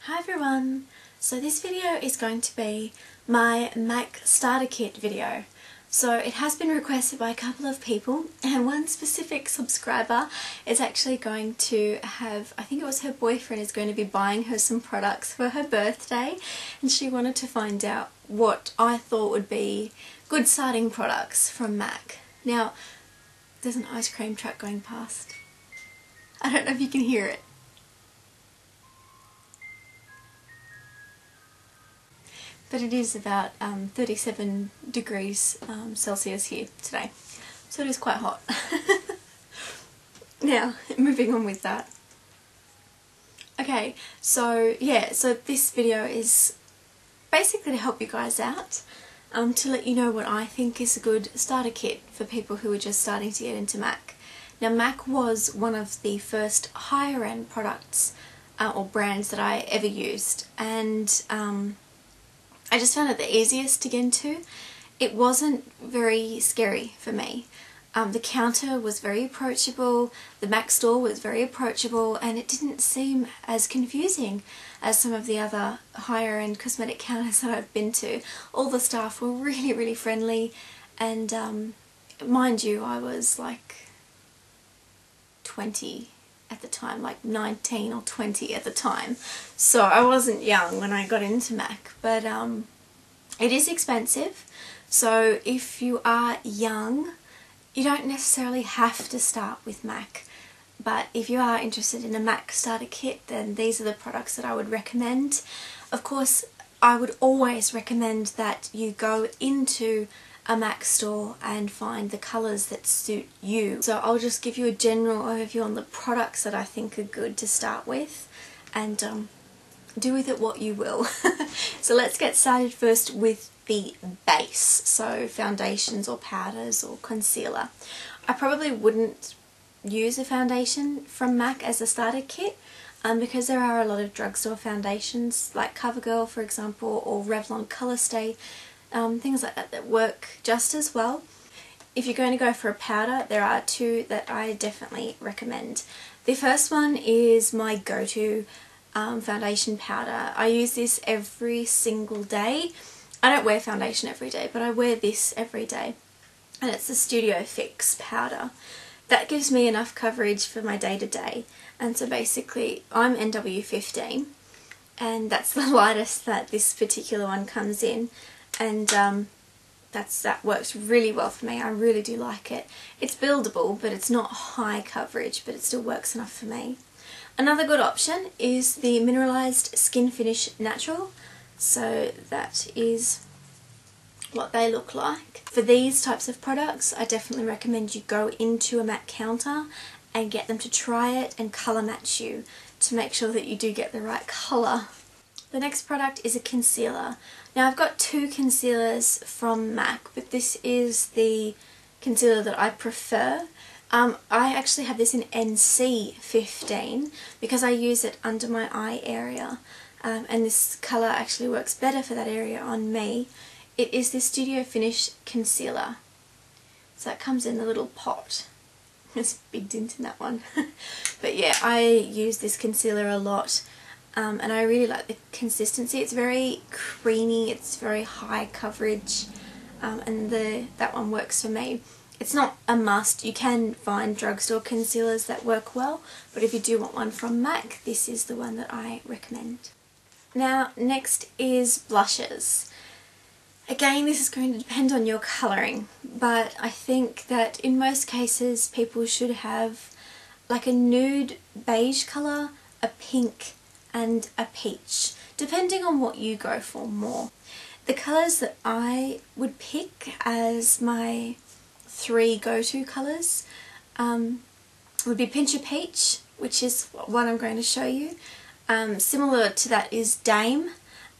Hi everyone! So this video is going to be my MAC starter kit video. So it has been requested by a couple of people, and one specific subscriber is actually going to have, I think it was her boyfriend is going to be buying her some products for her birthday, and she wanted to find out what I thought would be good starting products from MAC. Now, there's an ice cream truck going past. I don't know if you can hear it. But it is about 37 degrees Celsius here today, so it is quite hot. Now, moving on with that. Okay, so yeah, so this video is basically to help you guys out, to let you know what I think is a good starter kit for people who are just starting to get into MAC. Now, MAC was one of the first higher end products or brands that I ever used, and I just found it the easiest to get into. It wasn't very scary for me. The counter was very approachable, the MAC store was very approachable, and it didn't seem as confusing as some of the other higher end cosmetic counters that I've been to. All the staff were really friendly, and mind you, I was like 20 at the time, like 19 or 20 at the time, so I wasn't young when I got into MAC, but it is expensive, so if you are young you don't necessarily have to start with MAC, but if you are interested in a MAC starter kit, then these are the products that I would recommend. Of course, I would always recommend that you go into a MAC store and find the colours that suit you. So I'll just give you a general overview on the products that I think are good to start with, and do with it what you will. So let's get started first with the base, so foundations or powders or concealer. I probably wouldn't use a foundation from MAC as a starter kit, because there are a lot of drugstore foundations like CoverGirl, for example, or Revlon Colour Stay, things like that that work just as well. If you're going to go for a powder, there are two that I definitely recommend. The first one is my go-to foundation powder. I use this every single day. I don't wear foundation every day, but I wear this every day, and it's the Studio Fix powder. That gives me enough coverage for my day-to-day, and so basically I'm NW15, and that's the lightest that this particular one comes in, and that works really well for me. I really do like it. It's buildable, but it's not high coverage, but it still works enough for me. Another good option is the Mineralized Skinfinish Natural, so that is what they look like. For these types of products, I definitely recommend you go into a MAC counter and get them to try it and colour match you to make sure that you do get the right colour. The next product is a concealer. Now, I've got two concealers from MAC, but this is the concealer that I prefer. I actually have this in NC15 because I use it under my eye area, and this colour actually works better for that area on me. It is the Studio Finish concealer. So that comes in the little pot. It's a big dint in that one. But yeah, I use this concealer a lot. And I really like the consistency. It's very creamy, it's very high coverage, and that one works for me. It's not a must. You can find drugstore concealers that work well, but if you do want one from MAC, this is the one that I recommend. Now, next is blushes. Again, this is going to depend on your colouring, but I think that in most cases people should have like a nude beige colour, a pink, and a peach, depending on what you go for more. The colours that I would pick as my three go-to colours would be Pinch a Peach, which is what I'm going to show you. Similar to that is Dame,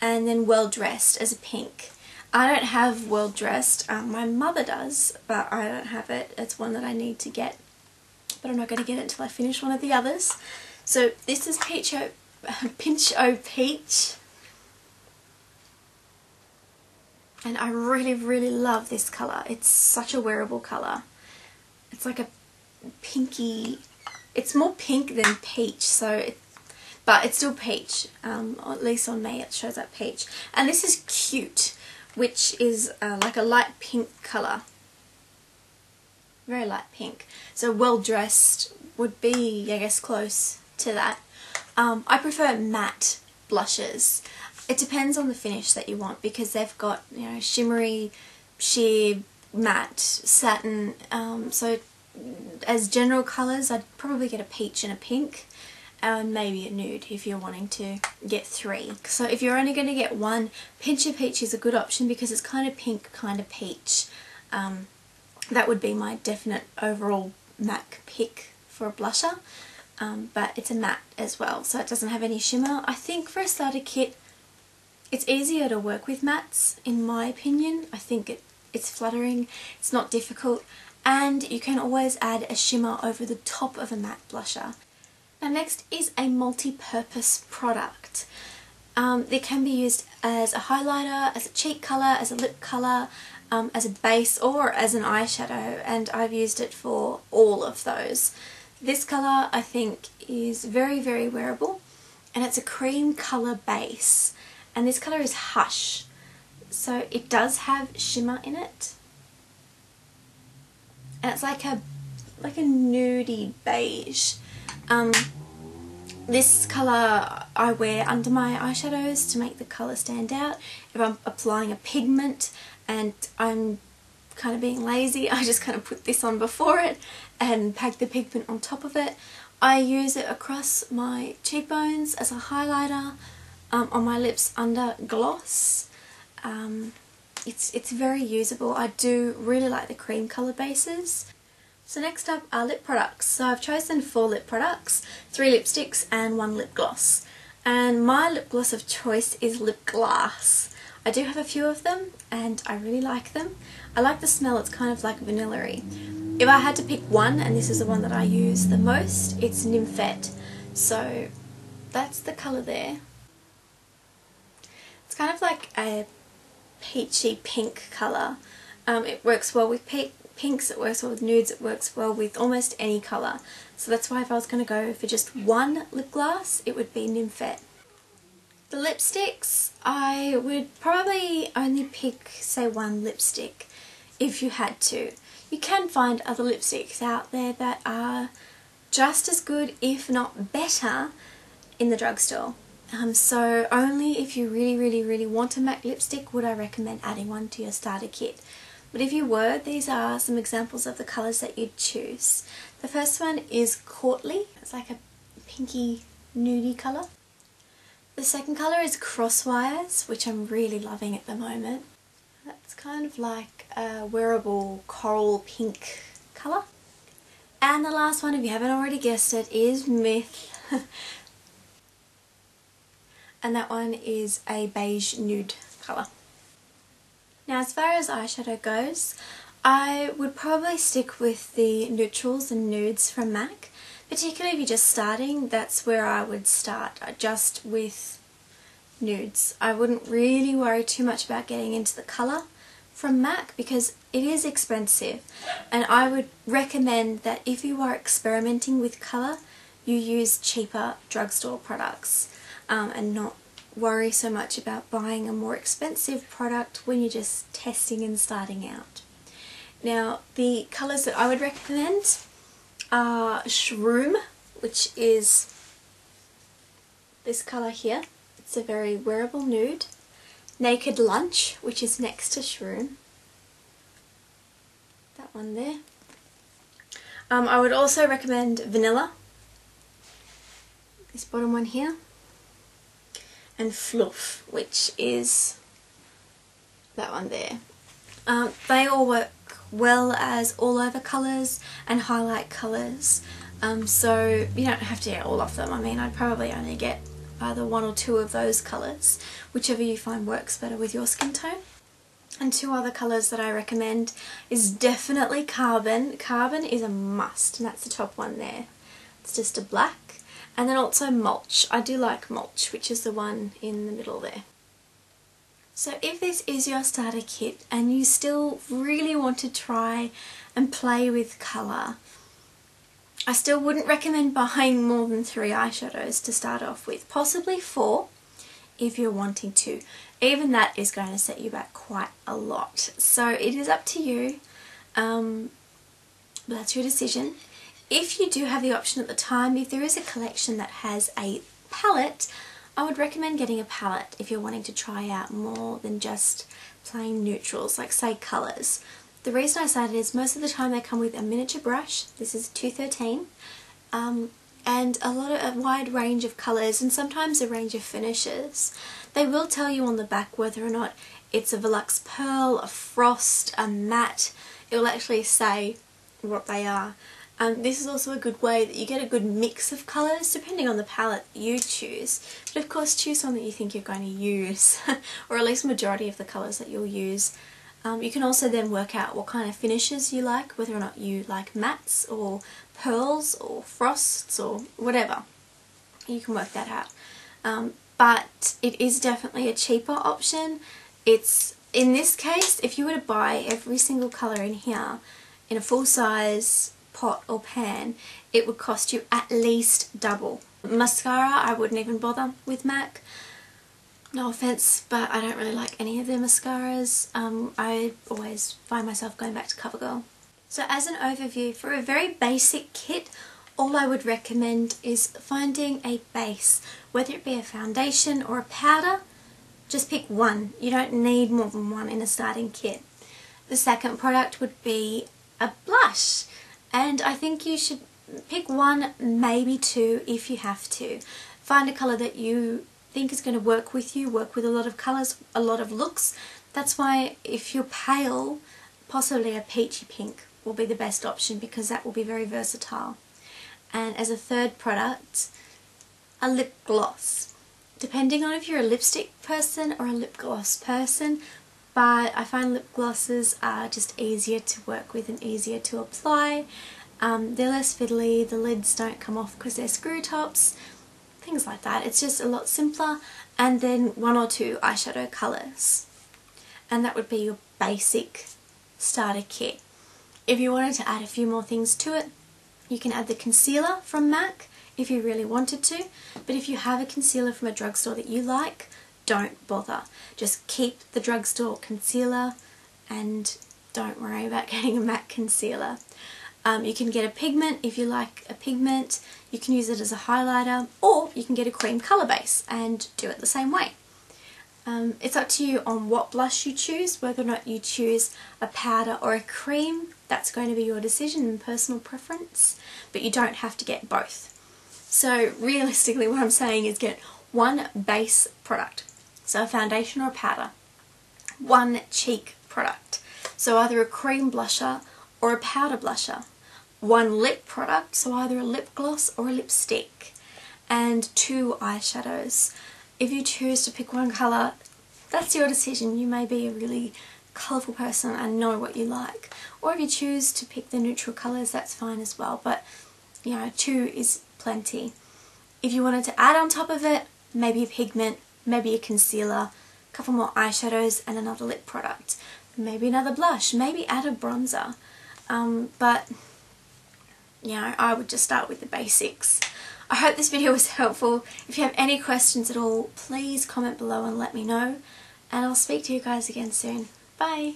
and then Well Dressed as a pink. I don't have Well Dressed, my mother does, but I don't have it. It's one that I need to get, but I'm not going to get it until I finish one of the others. So this is Pinch O Peach, and I really love this colour. It's such a wearable colour. It's like a pinky, it's more pink than peach, so but it's still peach, or at least on me it shows up peach. And this is Cute, which is like a light pink colour, very light pink, so Well Dressed would be, I guess, close to that. I prefer matte blushes. It depends on the finish that you want, because they've got, you know, shimmery, sheer, matte, satin, so as general colours I'd probably get a peach and a pink, and maybe a nude if you're wanting to get 3. So if you're only going to get one, Pinch of Peach is a good option because it's kind of pink, kind of peach. That would be my definite overall MAC pick for a blusher, but it's a matte as well, so it doesn't have any shimmer. I think for a starter kit it's easier to work with mattes, in my opinion. I think it's flattering, it's not difficult, and you can always add a shimmer over the top of a matte blusher. Now next is a multi-purpose product. It can be used as a highlighter, as a cheek colour, as a lip colour, as a base, or as an eyeshadow, and I've used it for all of those. This colour I think is very, very wearable, and it's a cream colour base, and this colour is Hush, so it does have shimmer in it, and it's like a nudie beige. This colour I wear under my eyeshadows to make the colour stand out. If I'm applying a pigment and I'm kind of being lazy, I just kind of put this on before it and pack the pigment on top of it. I use it across my cheekbones as a highlighter, on my lips under gloss. It's very usable. I do really like the cream colour bases. So next up are lip products. So I've chosen 4 lip products, 3 lipsticks and 1 lip gloss. And my lip gloss of choice is Lipglass. I do have a few of them and I really like them. I like the smell, it's kind of like vanilla-y. If I had to pick one, and this is the one that I use the most, it's Nymphette. So that's the colour there. It's kind of like a peachy pink colour. It works well with pinks, it works well with nudes, it works well with almost any colour. So that's why if I was going to go for just one lip gloss, it would be Nymphette. The lipsticks, I would probably only pick, say, 1 lipstick if you had to. You can find other lipsticks out there that are just as good, if not better, in the drugstore. So only if you really want a MAC lipstick would I recommend adding one to your starter kit. But if you were, these are some examples of the colours that you'd choose. The first one is Courtly. It's like a pinky nudie colour. The second colour is Crosswires, which I'm really loving at the moment. That's kind of like a wearable coral pink colour. And the last one, if you haven't already guessed it, is Myth. And that one is a beige nude colour. Now as far as eyeshadow goes, I would probably stick with the neutrals and nudes from MAC. Particularly if you're just starting, that's where I would start, just with nudes. I wouldn't really worry too much about getting into the colour from MAC because it is expensive, and I would recommend that if you are experimenting with colour, you use cheaper drugstore products and not worry so much about buying a more expensive product when you're just testing and starting out. Now the colours that I would recommend are Shroom, which is this colour here. It's a very wearable nude. Naked Lunch, which is next to Shroom. That one there. I would also recommend Vanilla. This bottom one here. And Phloof, which is that one there. They all work well as all over colours and highlight colours, so you don't have to get all of them. I mean, I'd probably only get either 1 or 2 of those colours, whichever you find works better with your skin tone. And 2 other colours that I recommend is definitely Carbon. Carbon is a must, and that's the top one there. It's just a black. And then also Mulch. I do like Mulch, which is the one in the middle there. So if this is your starter kit and you still really want to try and play with colour, I still wouldn't recommend buying more than 3 eyeshadows to start off with. Possibly 4 if you're wanting to. Even that is going to set you back quite a lot. So it is up to you. That's your decision. If you do have the option at the time, if there is a collection that has a palette, I would recommend getting a palette if you're wanting to try out more than just plain neutrals, like say colours. The reason I say it is most of the time they come with a miniature brush. This is 213, and a wide range of colours, and sometimes a range of finishes. They will tell you on the back whether or not it's a Velux Pearl, a Frost, a matte. It will actually say what they are. This is also a good way that you get a good mix of colours depending on the palette you choose. But of course choose one that you think you're going to use, or at least majority of the colours that you'll use. You can also then work out what kind of finishes you like, whether or not you like mattes or pearls or frosts or whatever. You can work that out. But it is definitely a cheaper option. It's, in this case, if you were to buy every single colour in here in a full size pot or pan, it would cost you at least double. Mascara, I wouldn't even bother with M.A.C. No offense, but I don't really like any of their mascaras. I always find myself going back to CoverGirl. So as an overview, for a very basic kit, all I would recommend is finding a base, whether it be a foundation or a powder. Just pick one. You don't need more than one in a starting kit. The second product would be a blush, and I think you should pick one, maybe 2 if you have to. Find a colour that you think is going to work with you, work with a lot of colours, a lot of looks. That's why if you're pale, possibly a peachy pink will be the best option, because that will be very versatile. And as a third product, a lip gloss. Depending on if you're a lipstick person or a lip gloss person, but I find lip glosses are just easier to work with and easier to apply. They're less fiddly, the lids don't come off because they're screw tops, things like that. It's just a lot simpler. And then 1 or 2 eyeshadow colours. And that would be your basic starter kit. If you wanted to add a few more things to it, you can add the concealer from M.A.C if you really wanted to, but if you have a concealer from a drugstore that you like, don't bother. Just keep the drugstore concealer and don't worry about getting a M.A.C concealer. You can get a pigment if you like a pigment. You can use it as a highlighter, or you can get a cream colour base and do it the same way. It's up to you on what blush you choose, whether or not you choose a powder or a cream. That's going to be your decision and personal preference, but you don't have to get both. So realistically what I'm saying is get one base product, so a foundation or a powder, one cheek product, so either a cream blusher or a powder blusher, one lip product, so either a lip gloss or a lipstick, and 2 eyeshadows. If you choose to pick one colour, that's your decision. You may be a really colourful person and know what you like. Or if you choose to pick the neutral colours, that's fine as well. But, you know, 2 is plenty. If you wanted to add on top of it, maybe a pigment, maybe a concealer, a couple more eyeshadows and another lip product. Maybe another blush, maybe add a bronzer. But, you know, I would just start with the basics. I hope this video was helpful. If you have any questions at all, please comment below and let me know. And I'll speak to you guys again soon. Bye!